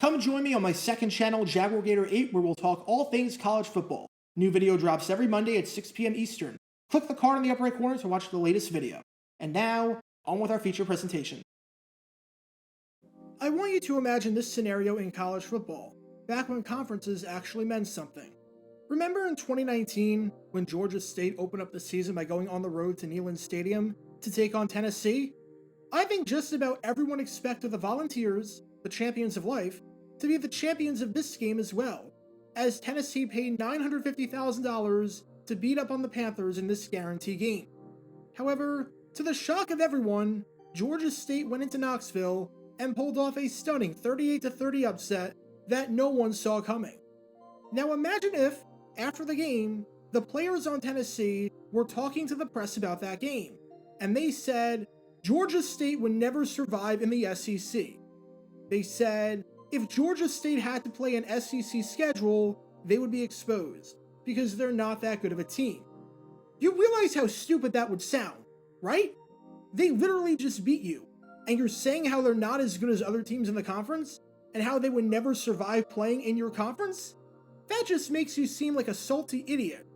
Come join me on my second channel, Jaguar Gator 8, where we'll talk all things college football. New video drops every Monday at 6 p.m. Eastern. Click the card in the upper right corner to watch the latest video. And now, on with our feature presentation. I want you to imagine this scenario in college football, back when conferences actually meant something. Remember in 2019, when Georgia State opened up the season by going on the road to Neyland Stadium to take on Tennessee? I think just about everyone expected the Volunteers, the champions of life, to be the champions of this game as well, as Tennessee paid $950,000 to beat up on the Panthers in this guarantee game. However, to the shock of everyone, Georgia State went into Knoxville and pulled off a stunning 38-30 upset that no one saw coming. Now imagine if, after the game, the players on Tennessee were talking to the press about that game, and they said Georgia State would never survive in the SEC. They said if Georgia State had to play an SEC schedule, they would be exposed, because they're not that good of a team. You realize how stupid that would sound, right? They literally just beat you, and you're saying how they're not as good as other teams in the conference, and how they would never survive playing in your conference? That just makes you seem like a salty idiot.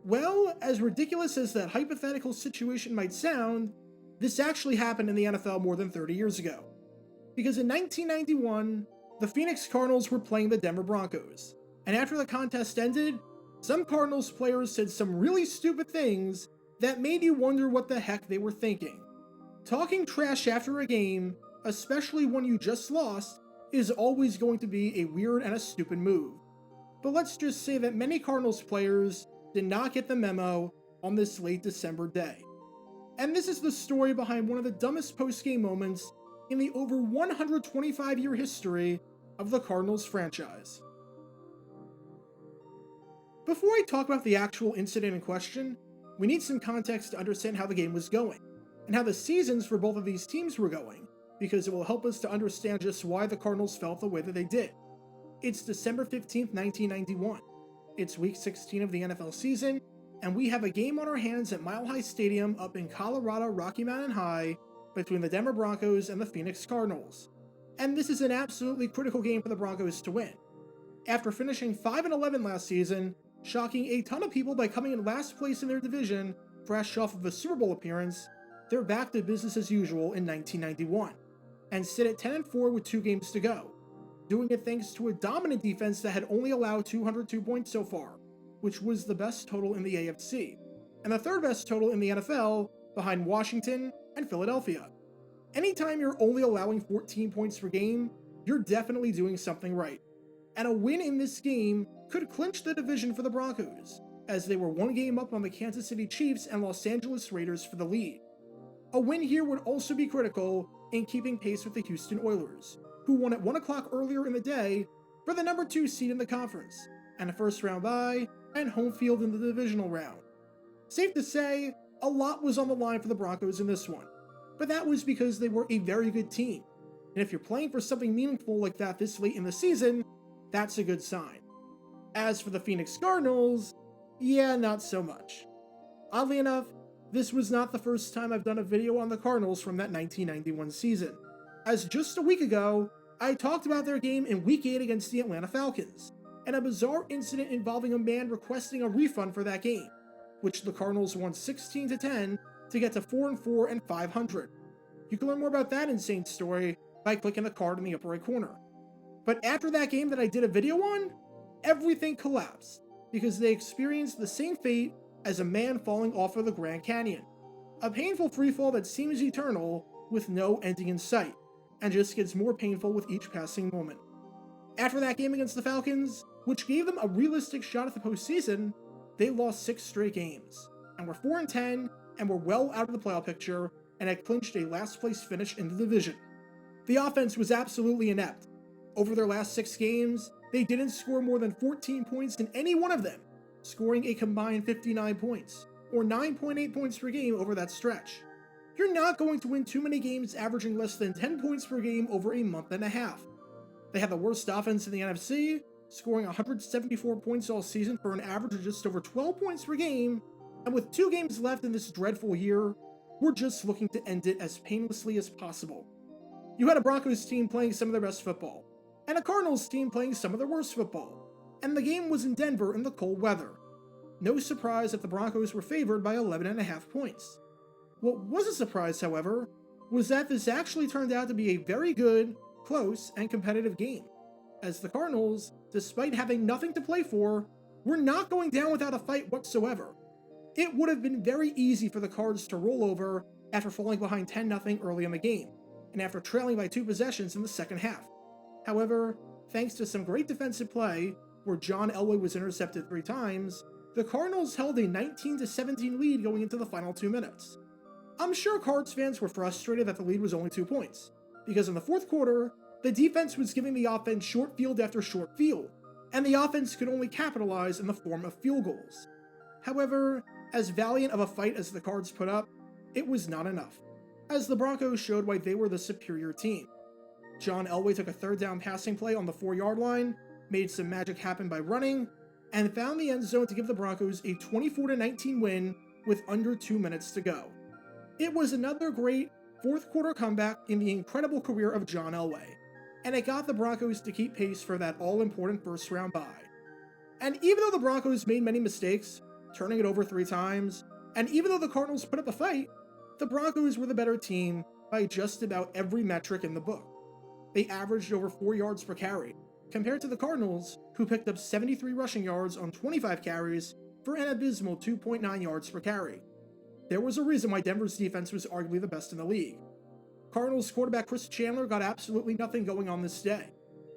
Well, as ridiculous as that hypothetical situation might sound, this actually happened in the NFL more than 30 years ago. Because in 1991, the Phoenix Cardinals were playing the Denver Broncos, and after the contest ended, some Cardinals players said some really stupid things that made you wonder what the heck they were thinking. Talking trash after a game, especially when you just lost, is always going to be a weird and a stupid move. But let's just say that many Cardinals players did not get the memo on this late December day. And this is the story behind one of the dumbest post-game moments in the over 125-year history of the Cardinals franchise. Before I talk about the actual incident in question, we need some context to understand how the game was going, and how the seasons for both of these teams were going, because it will help us to understand just why the Cardinals felt the way that they did. It's December 15th, 1991. It's week 16 of the NFL season, and we have a game on our hands at Mile High Stadium up in Colorado Rocky Mountain High between the Denver Broncos and the Phoenix Cardinals. And this is an absolutely critical game for the Broncos to win. After finishing 5-11 last season, shocking a ton of people by coming in last place in their division, fresh off of a Super Bowl appearance, they're back to business as usual in 1991, and sit at 10-4 with 2 games to go, doing it thanks to a dominant defense that had only allowed 202 points so far, which was the best total in the AFC, and the third best total in the NFL behind Washington and Philadelphia. Anytime you're only allowing 14 points per game, you're definitely doing something right. And a win in this game could clinch the division for the Broncos, as they were 1 game up on the Kansas City Chiefs and Los Angeles Raiders for the lead. A win here would also be critical in keeping pace with the Houston Oilers, who won at 1 o'clock earlier in the day for the number 2 seed in the conference, and a first-round bye, and home field in the divisional round. Safe to say, a lot was on the line for the Broncos in this one, but that was because they were a very good team, and if you're playing for something meaningful like that this late in the season, that's a good sign. As for the Phoenix Cardinals, yeah, not so much. Oddly enough, this was not the first time I've done a video on the Cardinals from that 1991 season, as just a week ago, I talked about their game in Week 8 against the Atlanta Falcons, and a bizarre incident involving a man requesting a refund for that game, which the Cardinals won 16-10 to get to 4-4 and 500. You can learn more about that insane story by clicking the card in the upper right corner. But after that game that I did a video on, everything collapsed, because they experienced the same fate as a man falling off of the Grand Canyon. A painful freefall that seems eternal, with no ending in sight, and just gets more painful with each passing moment. After that game against the Falcons, which gave them a realistic shot at the postseason, they lost 6 straight games, and were 4-10, and were well out of the playoff picture, and had clinched a last place finish in the division. The offense was absolutely inept. Over their last 6 games, they didn't score more than 14 points in any one of them, scoring a combined 59 points, or 9.8 points per game over that stretch. You're not going to win too many games averaging less than 10 points per game over a month and a half. They had the worst offense in the NFC, scoring 174 points all season for an average of just over 12 points per game, and with 2 games left in this dreadful year, we're just looking to end it as painlessly as possible. You had a Broncos team playing some of their best football, and a Cardinals team playing some of their worst football, and the game was in Denver in the cold weather. No surprise that the Broncos were favored by 11.5 points. What was a surprise, however, was that this actually turned out to be a very good, close, and competitive game, as the Cardinals, despite having nothing to play for, were not going down without a fight whatsoever. It would have been very easy for the Cards to roll over after falling behind 10-0 early in the game, and after trailing by 2 possessions in the second half. However, thanks to some great defensive play, where John Elway was intercepted 3 times, the Cardinals held a 19-17 lead going into the final 2 minutes. I'm sure Cards fans were frustrated that the lead was only 2 points, because in the fourth quarter, the defense was giving the offense short field after short field, and the offense could only capitalize in the form of field goals. However, as valiant of a fight as the Cards put up, it was not enough, as the Broncos showed why they were the superior team. John Elway took a 3rd down passing play on the 4-yard line, made some magic happen by running, and found the end zone to give the Broncos a 24-19 win with under 2 minutes to go. It was another great fourth quarter comeback in the incredible career of John Elway, and it got the Broncos to keep pace for that all-important first-round bye. And even though the Broncos made many mistakes, turning it over 3 times, and even though the Cardinals put up a fight, the Broncos were the better team by just about every metric in the book. They averaged over 4 yards per carry, compared to the Cardinals, who picked up 73 rushing yards on 25 carries for an abysmal 2.9 yards per carry. There was a reason why Denver's defense was arguably the best in the league. Cardinals quarterback Chris Chandler got absolutely nothing going on this day,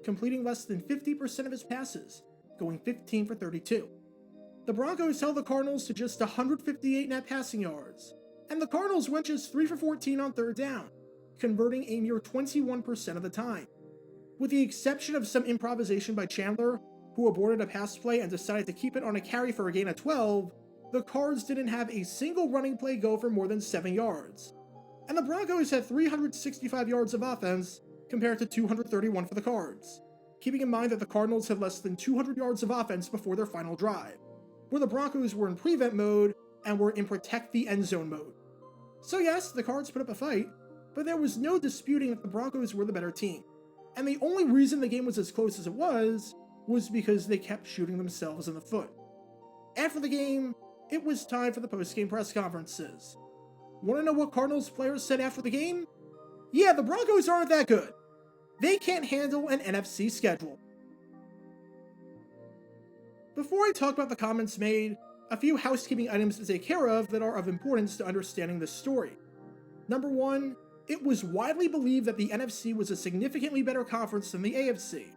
completing less than 50% of his passes, going 15 for 32. The Broncos held the Cardinals to just 158 net passing yards, and the Cardinals went just 3 for 14 on 3rd down, converting a mere 21% of the time. With the exception of some improvisation by Chandler, who aborted a pass play and decided to keep it on a carry for a gain of 12, the Cards didn't have a single running play go for more than 7 yards. And the Broncos had 365 yards of offense compared to 231 for the Cards, keeping in mind that the Cardinals had less than 200 yards of offense before their final drive, where the Broncos were in prevent mode and were in protect the end zone mode. So yes, the Cards put up a fight, but there was no disputing that the Broncos were the better team. And the only reason the game was as close as it was because they kept shooting themselves in the foot. After the game, it was time for the post-game press conferences. Want to know what Cardinals players said after the game? Yeah, the Broncos aren't that good. They can't handle an NFC schedule. Before I talk about the comments made, a few housekeeping items to take care of that are of importance to understanding this story. Number 1, it was widely believed that the NFC was a significantly better conference than the AFC.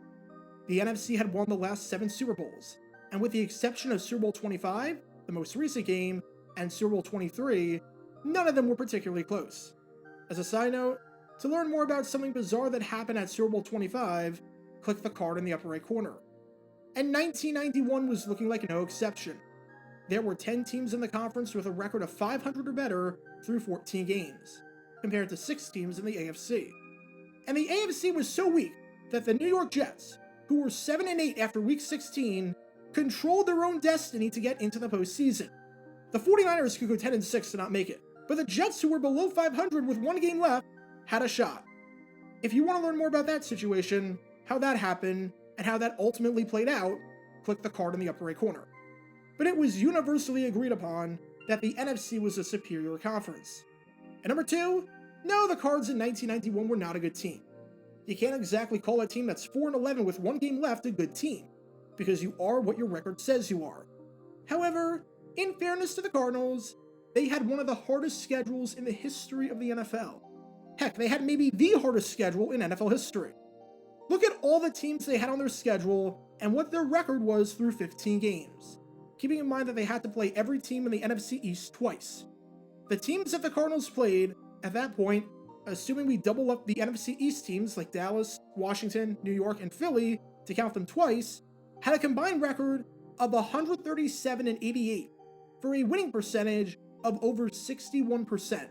The NFC had won the last 7 Super Bowls, and with the exception of Super Bowl 25, the most recent game, and Super Bowl 23, none of them were particularly close. As a side note, to learn more about something bizarre that happened at Super Bowl 25, click the card in the upper right corner. And 1991 was looking like no exception. There were 10 teams in the conference with a record of 500 or better through 14 games, compared to 6 teams in the AFC. And the AFC was so weak that the New York Jets, who were 7-8 after Week 16, controlled their own destiny to get into the postseason. The 49ers could go 10-6 to not make it, but the Jets, who were below 500 with 1 game left, had a shot. If you want to learn more about that situation, how that happened, and how that ultimately played out, click the card in the upper right corner. But it was universally agreed upon that the NFC was a superior conference. And number 2, no, the Cards in 1991 were not a good team. You can't exactly call a team that's 4-11 with 1 game left a good team, because you are what your record says you are. However, in fairness to the Cardinals, they had one of the hardest schedules in the history of the NFL. Heck, they had maybe the hardest schedule in NFL history. Look at all the teams they had on their schedule and what their record was through 15 games, keeping in mind that they had to play every team in the NFC East twice. The teams that the Cardinals played, at that point, assuming we double up the NFC East teams like Dallas, Washington, New York, and Philly to count them twice, had a combined record of 137-88 for a winning percentage of over 61%.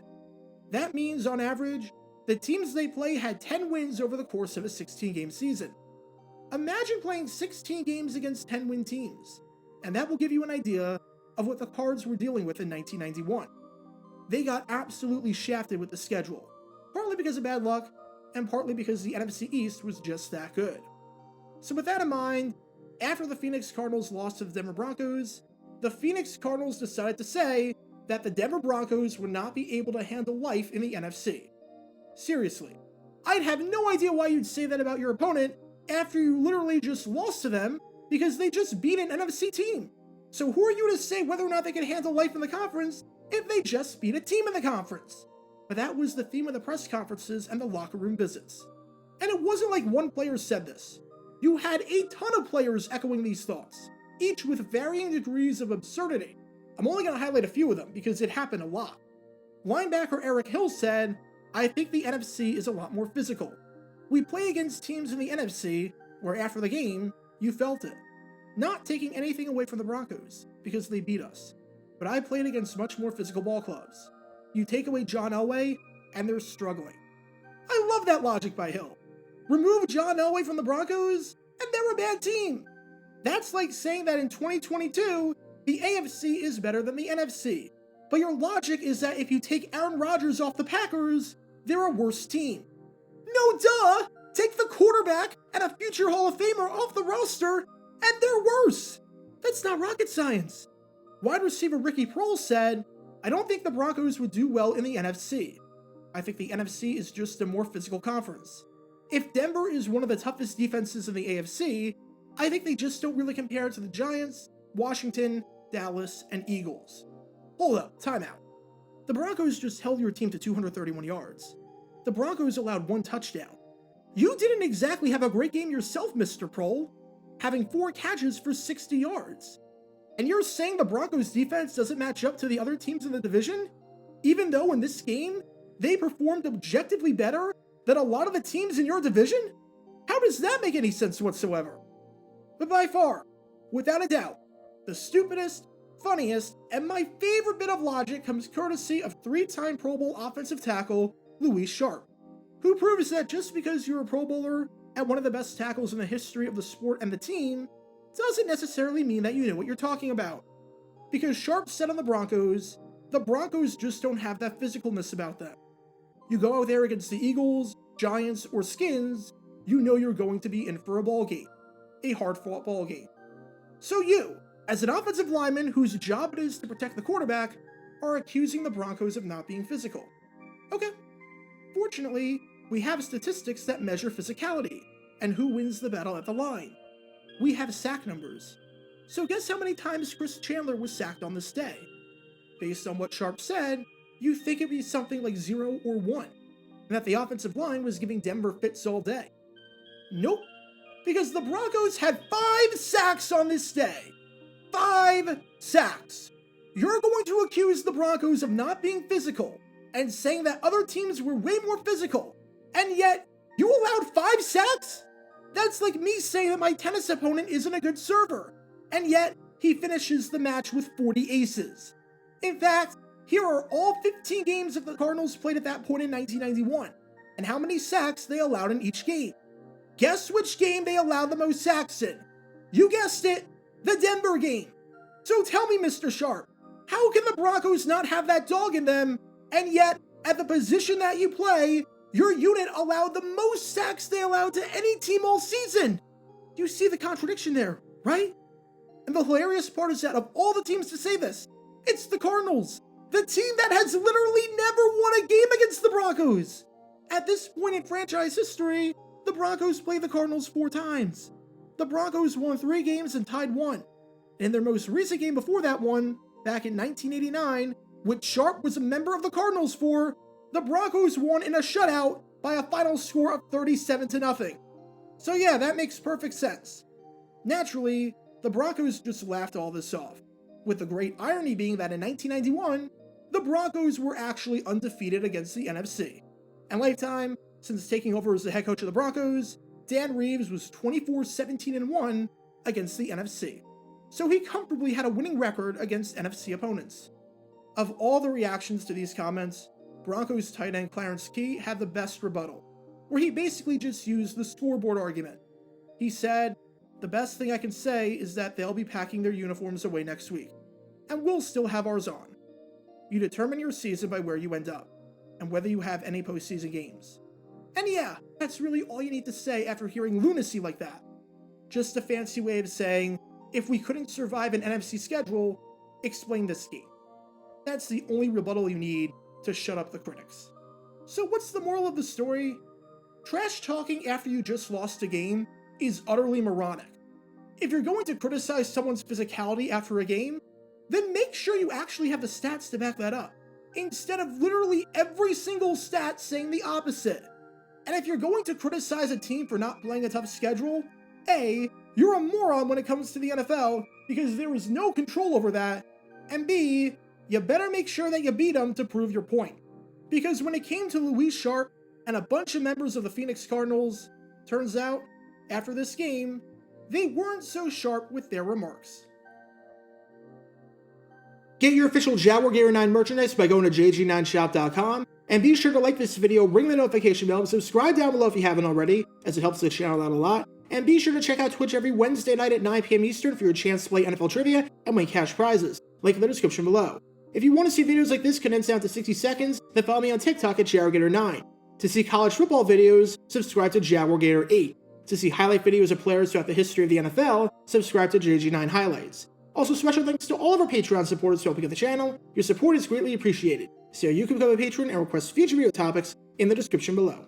That means, on average, the teams they play had 10 wins over the course of a 16-game season. Imagine playing 16 games against 10-win teams, and that will give you an idea of what the Cards were dealing with in 1991. They got absolutely shafted with the schedule, partly because of bad luck, and partly because the NFC East was just that good. So with that in mind, after the Phoenix Cardinals lost to the Denver Broncos, the Phoenix Cardinals decided to say that the Denver Broncos would not be able to handle life in the NFC. Seriously, I'd have no idea why you'd say that about your opponent after you literally just lost to them because they just beat an NFC team. So who are you to say whether or not they can handle life in the conference if they just beat a team in the conference? But that was the theme of the press conferences and the locker room visits. And it wasn't like one player said this. You had a ton of players echoing these thoughts, each with varying degrees of absurdity. I'm only going to highlight a few of them because it happened a lot. Linebacker Eric Hill said, "I think the NFC is a lot more physical. We play against teams in the NFC where after the game, you felt it. Not taking anything away from the Broncos, because they beat us. But I played against much more physical ball clubs. You take away John Elway, and they're struggling." I love that logic by Hill. Remove John Elway from the Broncos, and they're a bad team. That's like saying that in 2022, the AFC is better than the NFC. But your logic is that if you take Aaron Rodgers off the Packers, they're a worse team. No duh! Take the quarterback and a future Hall of Famer off the roster, and they're worse! That's not rocket science. Wide receiver Ricky Proehl said, "I don't think the Broncos would do well in the NFC. I think the NFC is just a more physical conference. If Denver is one of the toughest defenses in the AFC, I think they just don't really compare to the Giants, Washington, Dallas, and Eagles." Hold up, timeout. The Broncos just held your team to 231 yards. The Broncos allowed 1 touchdown. You didn't exactly have a great game yourself, Mr. Proehl, having 4 catches for 60 yards. And you're saying the Broncos defense doesn't match up to the other teams in the division? Even though in this game, they performed objectively better than a lot of the teams in your division? How does that make any sense whatsoever? But by far, without a doubt, the stupidest, funniest, and my favorite bit of logic comes courtesy of 3-time Pro Bowl offensive tackle Louis Sharp, who proves that just because you're a Pro Bowler and one of the best tackles in the history of the sport and the team, doesn't necessarily mean that you know what you're talking about. Because Sharp said on the Broncos just don't have that physicalness about them. You go out there against the Eagles, Giants, or Skins, you know you're going to be in for a ball game. A hard-fought ball game. So you, as an offensive lineman whose job it is to protect the quarterback, are accusing the Broncos of not being physical. Okay. Fortunately, we have statistics that measure physicality, and who wins the battle at the line. We have sack numbers. So guess how many times Chris Chandler was sacked on this day? Based on what Sharp said, you think it'd be something like 0 or 1, and that the offensive line was giving Denver fits all day. Nope, because the Broncos had 5 sacks on this day. 5 sacks. You're going to accuse the Broncos of not being physical and saying that other teams were way more physical, and yet you allowed 5 sacks? That's like me saying that my tennis opponent isn't a good server, and yet he finishes the match with 40 aces. In fact, here are all 15 games that the Cardinals played at that point in 1991, and how many sacks they allowed in each game. Guess which game they allowed the most sacks in? You guessed it, the Denver game. So tell me, Mr. Sharp, how can the Broncos not have that dog in them, and yet, at the position that you play, your unit allowed the most sacks they allowed to any team all season? You see the contradiction there, right? And the hilarious part is that of all the teams to say this, it's the Cardinals, the team that has literally never won a game against the Broncos. At this point in franchise history, the Broncos played the Cardinals 4 times. The Broncos won 3 games and tied 1. In their most recent game before that one, back in 1989, which Sharp was a member of the Cardinals for, the Broncos won in a shutout by a final score of 37-0. So yeah, that makes perfect sense. Naturally, the Broncos just laughed all this off, with the great irony being that in 1991, the Broncos were actually undefeated against the NFC. And lifetime, since taking over as the head coach of the Broncos, Dan Reeves was 24-17-1 against the NFC. So he comfortably had a winning record against NFC opponents. Of all the reactions to these comments, Broncos tight end Clarence Key had the best rebuttal, where he basically just used the scoreboard argument. He said, "The best thing I can say is that they'll be packing their uniforms away next week, and we'll still have ours on. You determine your season by where you end up, and whether you have any postseason games." And yeah, that's really all you need to say after hearing lunacy like that. just a fancy way of saying, if we couldn't survive an NFC schedule, explain this game. That's the only rebuttal you need to shut up the critics. So what's the moral of the story? Trash talking after you just lost a game is utterly moronic. If you're going to criticize someone's physicality after a game, then make sure you actually have the stats to back that up, instead of literally every single stat saying the opposite. And if you're going to criticize a team for not playing a tough schedule, A, you're a moron when it comes to the NFL because there is no control over that, and B, you better make sure that you beat them to prove your point. Because when it came to Luis Sharp and a bunch of members of the Phoenix Cardinals, turns out, after this game, they weren't so sharp with their remarks. Get your official Jaguar Gator 9 merchandise by going to jg9shop.com, and be sure to like this video, ring the notification bell, and subscribe down below if you haven't already, as it helps the channel out a lot. And be sure to check out Twitch every Wednesday night at 9 p.m. Eastern for your chance to play NFL trivia and win cash prizes. Link in the description below. If you want to see videos like this condensed down to 60 seconds, then follow me on TikTok at Jaguar Gator 9. To see college football videos, subscribe to Jaguar Gator 8. To see highlight videos of players throughout the history of the NFL, subscribe to JG9 Highlights. Also, special thanks to all of our Patreon supporters helping out the channel. Your support is greatly appreciated. So you can become a patron and request future video topics in the description below.